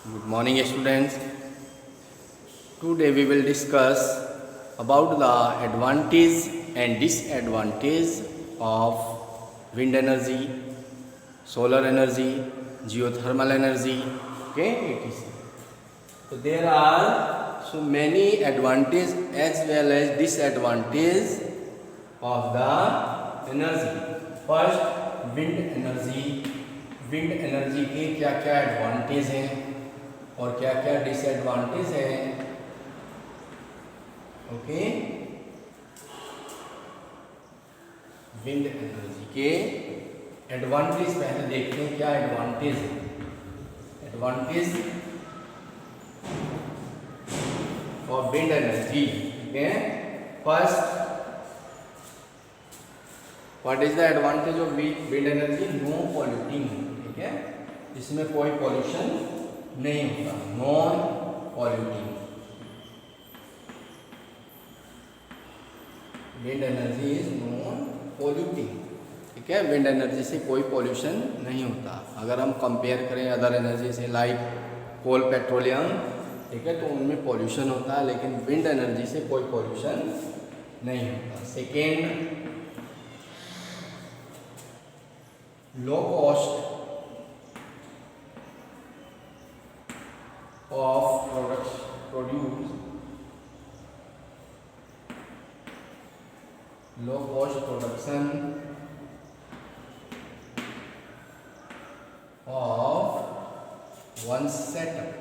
Good morning, students. Today we will discuss about the advantage and disadvantage of wind energy, solar energy, geothermal energy. Okay, etc. So there are so many advantages as well as disadvantages of the energy. First, wind energy. Wind energy के क्या क्या advantage हैं और क्या क्या disadvantage हैं. Okay, wind energy के advantage पहले देखते हैं. क्या एडवांटेज है? Advantage for wind energy. ठीक है, first, what is the advantage of wind energy? No polluting. ठीक है, इसमें कोई पॉल्यूशन नहीं होता. Non polluting. Wind energy is non polluting. ठीक है, विंड एनर्जी से कोई पॉल्यूशन नहीं होता. अगर हम कंपेयर करें अदर एनर्जी से लाइक कोल, पेट्रोलियम, ठीक है, तो उनमें पॉल्यूशन होता है, लेकिन विंड एनर्जी से कोई पॉल्यूशन नहीं होता. Second, low cost of produce, low cost production of one setup.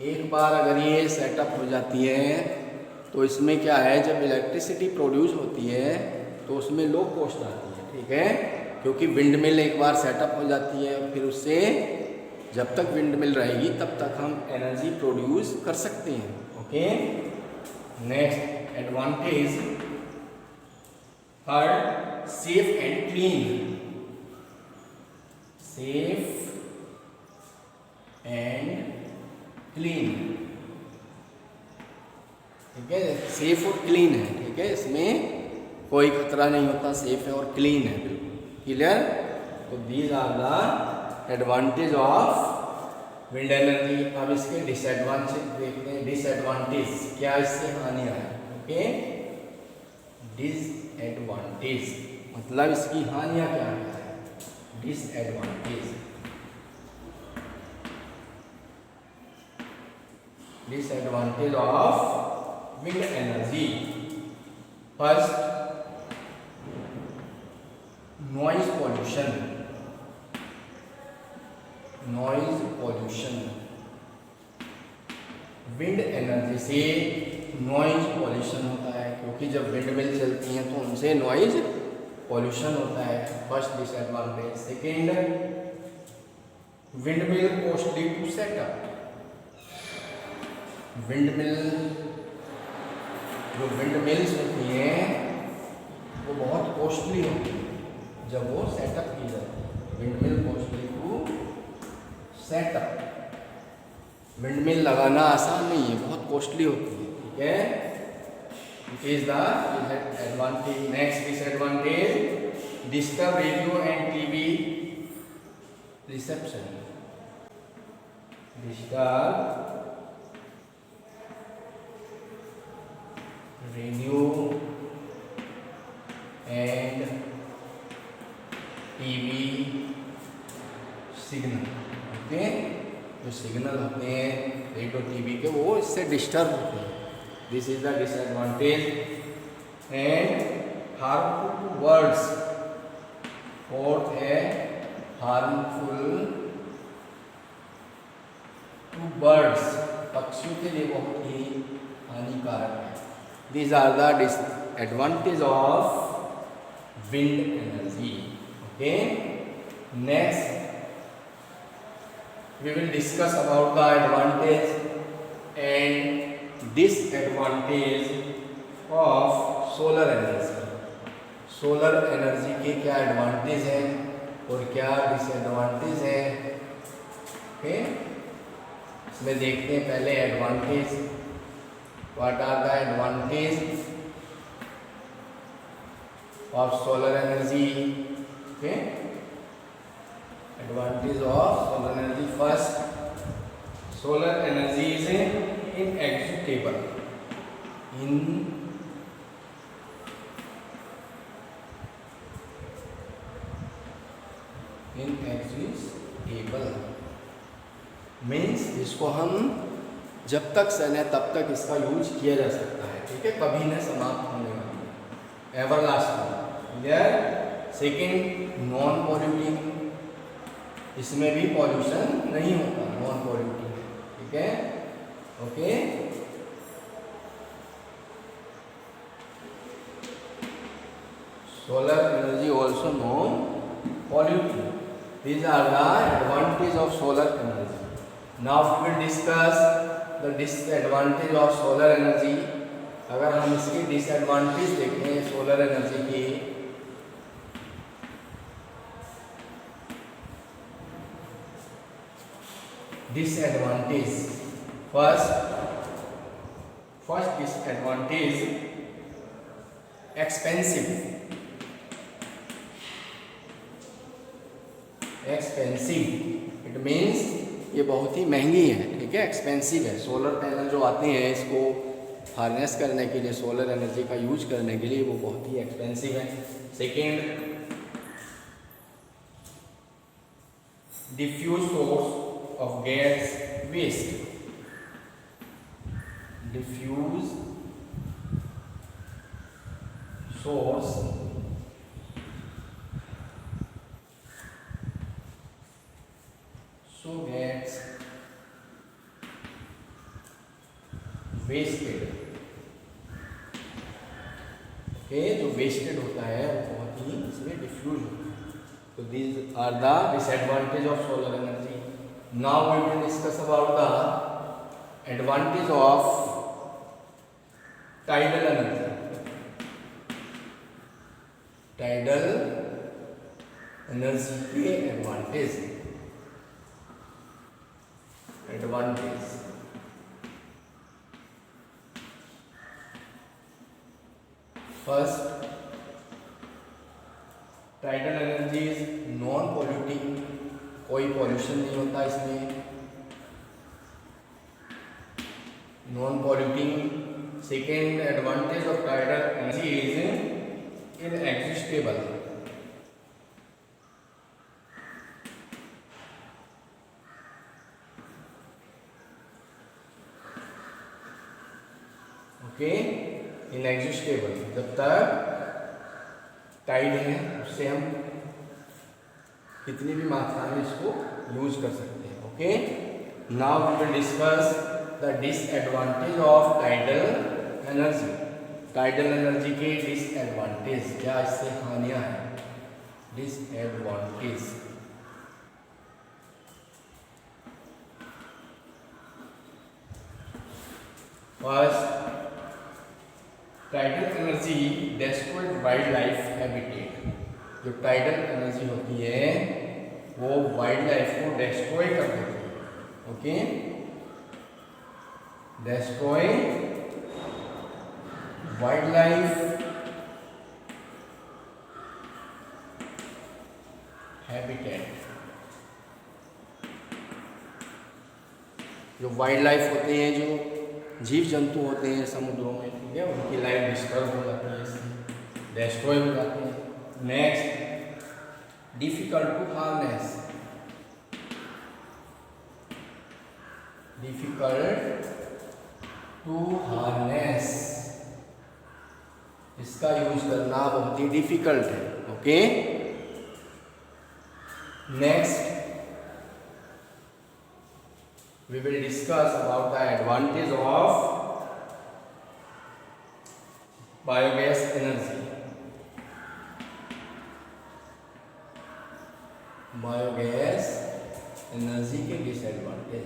एक बार अगर ये सेटअप हो जाती है तो इसमें क्या है, जब इलेक्ट्रिसिटी प्रोड्यूस होती है तो उसमें लो कॉस्ट आती है. ठीक है, क्योंकि विंड मिल एक बार सेटअप हो जाती है, फिर उससे जब तक विंड मिल रहेगी तब तक हम एनर्जी प्रोड्यूस कर सकते हैं. Okay, next advantage, third, safe and clean. Safe and clean. ठीक है, सेफ और क्लीन है. ठीक है, इसमें कोई खतरा नहीं होता, सेफ है और क्लीन है, बिल्कुल क्लियर. तो these are the advantage of wind energy. अब इसके डिसएडवांटेज देखते हैं. डिसएडवांटेज क्या, इससे हानियां है. ओके, डिसएडवांटेज मतलब इसकी हानियां क्या है. Disadvantage, disadvantage of wind energy. First, noise pollution. Noise pollution, wind energy से नॉइज पॉल्यूशन होता है, क्योंकि जब विंड मिल चलती हैं तो उनसे नॉइज पॉल्यूशन होता है. First disadvantage. Second, wind mill costly to set up. Wind mill, जो विंड मिल्स होती हैं वो बहुत कॉस्टली होती है जब वो सेटअप की जाती है. Wind mill costly to set up. Wind mill लगाना आसान नहीं है, बहुत कॉस्टली होती है. ठीक है, it is the advantage. Next disadvantage, disturb radio and TV reception. Disturb radio and TV signal. Okay, जो सिग्नल होते हैं रेडियो टीवी के वो इससे डिस्टर्ब होते हैं. This is the disadvantage. And harmful words. Fourth है हार्मफुल टू बर्ड्स. पक्षियों के लिए बहुत ही हानिकारक है. These are the disadvantages of wind energy. Okay. Next, we will discuss about the advantage and disadvantage of solar energy. Solar energy के क्या advantage हैं और क्या डिसएडवांटेज हैं. ओके, इसमें देखते हैं पहले advantage. What are the advantages of solar energy. Okay, advantage of solar energy. First, solar energy is inexhaustible. Inexhaustible means इसको हम जब तक सन है तब तक इसका यूज किया जा सकता है, ठीक है, कभी न समाप्त होने वाली, ever lasting. Clear. Second, non polluting, इसमें भी पॉल्यूशन नहीं होता, नॉन पॉल्यूटिंग, ठीक है, okay. Solar energy also non polluting. These are the advantage of solar energy. Now we will discuss the disadvantage of solar energy. अगर हम इसकी disadvantage देखें सोलर एनर्जी की, disadvantage, first disadvantage, expensive. Expensive it means ये बहुत ही महंगी है, ठीक है, एक्सपेंसिव है। सोलर पैनल जो आते हैं इसको हार्नेस करने के लिए, सोलर एनर्जी का यूज करने के लिए, वो बहुत ही एक्सपेंसिव है। Second, diffuse source of gas waste, diffuse source gets wasted. Okay, जो वेस्टेड होता है वो बहुत ही इसमें डिफ्यूज होता है। तो दीज आर द disadvantage of solar energy. Now we will discuss about the advantage of tidal energy. Tidal energy के advantage, first, tidal energy is non polluting, कोई पॉल्यूशन नहीं होता इसमें, non polluting. Second advantage of tidal energy is inexhaustible, okay, inexhaustible. जब तक Tide है उससे हम कितनी भी मात्रा में इसको यूज कर सकते हैं, okay. Now we will discuss the disadvantage of tidal energy. Tidal energy के डिसएडवांटेज, क्या इससे हानियां हैं। Disadvantage, first, tidal energy destroyed wild life habitat. जो टाइडल एनर्जी होती है वो वाइल्ड लाइफ को डेस्ट्रॉय कर देती है, okay, destroy wild life habitat. जो वाइल्ड लाइफ होते हैं, जो जीव जंतु होते हैं समुद्रों में, ठीक है, उनकी लाइफ डिस्टर्ब हो जाती है, डेस्ट्रॉय हो जाती है। Next, difficult to harness, difficult to harness, इसका यूज करना बहुत ही डिफिकल्ट है, okay. Next, we will discuss about the advantage of biogas energy. Biogas energy के disadvantage,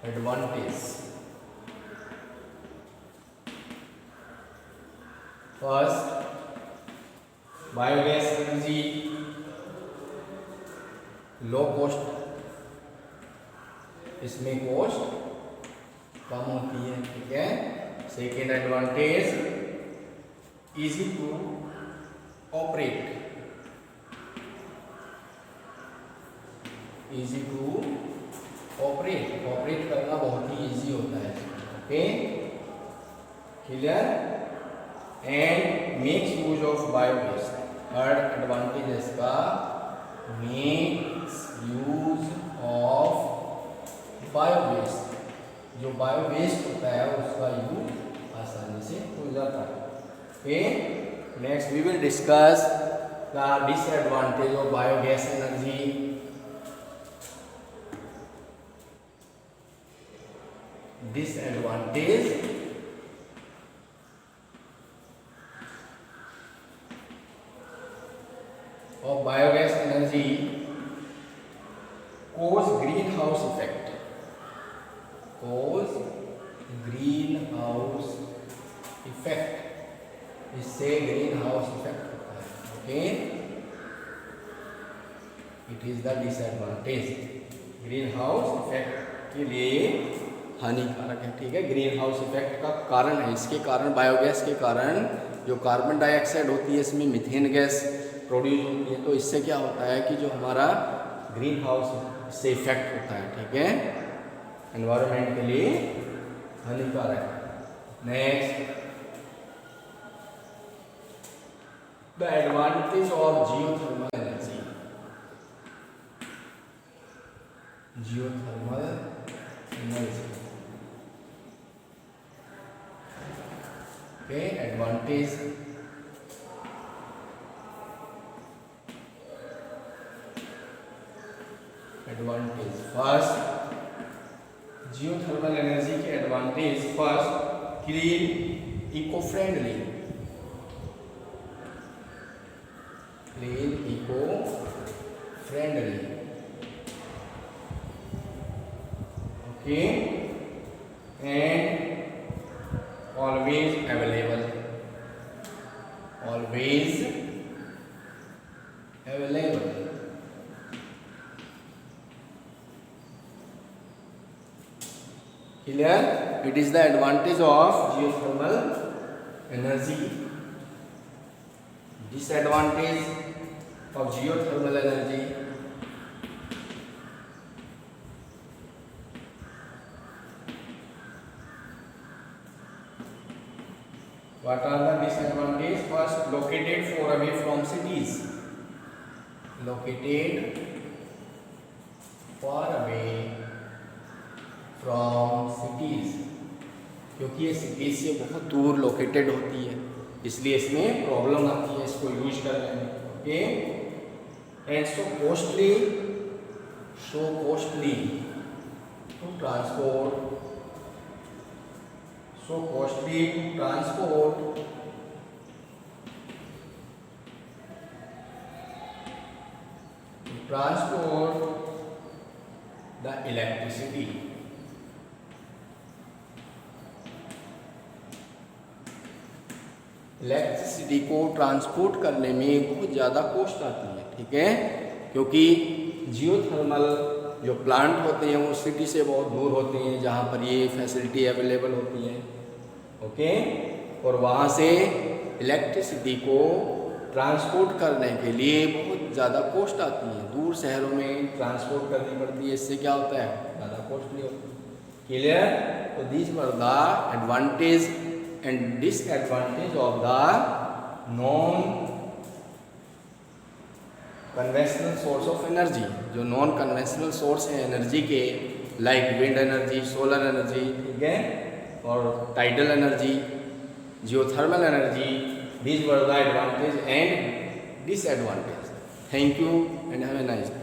advantage, first, biogas energy low cost, इसमें कॉस्ट कम होती है, ठीक है। Second advantage, easy to operate. Easy to operate. Operate करना बहुत ही easy होता है. Okay, clear? And makes use of biowaste. Third advantage है इसका, makes use of biowaste. जो बायोवेस्ट होता है उसका यूज आसानी से हो जाता है. Okay, next we will discuss the disadvantage of biogas energy. Disadvantage of biogas energy cause greenhouse effect. Cause greenhouse effect. इससे greenhouse effect होता है. Okay, it is the disadvantage. greenhouse effect के लिए हानिकारक है. ठीक है, ग्रीन हाउस इफेक्ट का कारण है. इसके कारण, बायोगैस के कारण जो कार्बन डाइऑक्साइड होती है, इसमें मीथेन गैस प्रोड्यूस होती है. तो इससे क्या होता है कि जो हमारा ग्रीन हाउस से इफेक्ट होता है. ठीक है, एनवायरनमेंट के लिए हानिकारक है. Next, the advantage of geothermal energy. Geothermal energy. Okay, advantage. Advantage first, geothermal energy के advantage. First, clean, eco friendly. Clean, eco friendly. Okay, and always available. Always available. Clear? It is the advantage of geothermal energy. Disadvantage of geothermal energy. What are the disadvantages? First, located far away from cities. Located far away from cities. क्योंकि ये cities से बहुत दूर located होती है, इसलिए इसमें problem आती है इसको यूज करने में. Okay, and so costly to transport. So costly to transport. Transport the electricity. Electricity को ट्रांसपोर्ट करने में बहुत ज़्यादा कॉस्ट आती है. ठीक है, क्योंकि जियोथर्मल जो प्लांट होते हैं वो सिटी से बहुत दूर होते हैं, जहाँ पर ये फैसिलिटी अवेलेबल होती है. ओके, और वहाँ से इलेक्ट्रिसिटी को ट्रांसपोर्ट करने के लिए बहुत ज़्यादा कॉस्ट आती है. दूर शहरों में ट्रांसपोर्ट करनी पड़ती है. इससे क्या होता है, ज़्यादा कॉस्टली होता है. क्लियर? तो this were the advantage and disadvantage of the non conventional source of energy. जो नॉन कन्वेंशनल सोर्स है एनर्जी के, like wind energy, solar energy, ठीक है, और tidal energy, geothermal energy. these were the advantage and disadvantage. Thank you and have a nice day.